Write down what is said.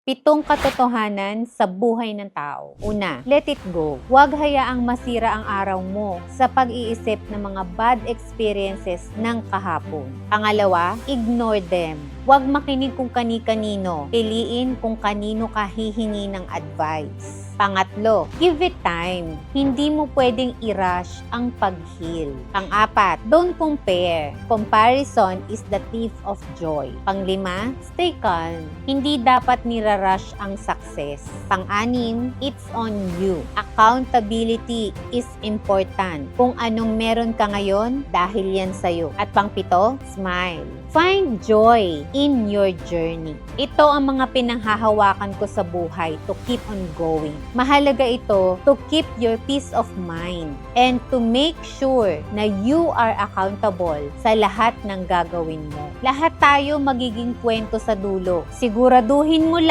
7 katotohanan sa buhay ng tao. Una, let it go. Huwag hayaang masira ang araw mo sa pag-iisip ng mga bad experiences ng kahapon. Pangalawa, ignore them. Huwag makinig kung kani-kanino. Piliin kung kanino ka hihingi ng advice. Pangatlo, give it time. Hindi mo pwedeng i-rush ang pag-heal. Pang-apat, don't compare. Comparison is the thief of joy. Pang-lima, stay calm. Hindi dapat nirarush ang success. Pang-anim, it's on you. Accountability is important. Kung anong meron ka ngayon, dahil yan sa'yo. At pang-pito, smile. Find joy in your journey. Ito ang mga pinanghahawakan ko sa buhay to keep on going. Mahalaga ito to keep your peace of mind and to make sure na you are accountable sa lahat ng gagawin mo. Lahat tayo magiging kwento sa dulo. Siguraduhin mo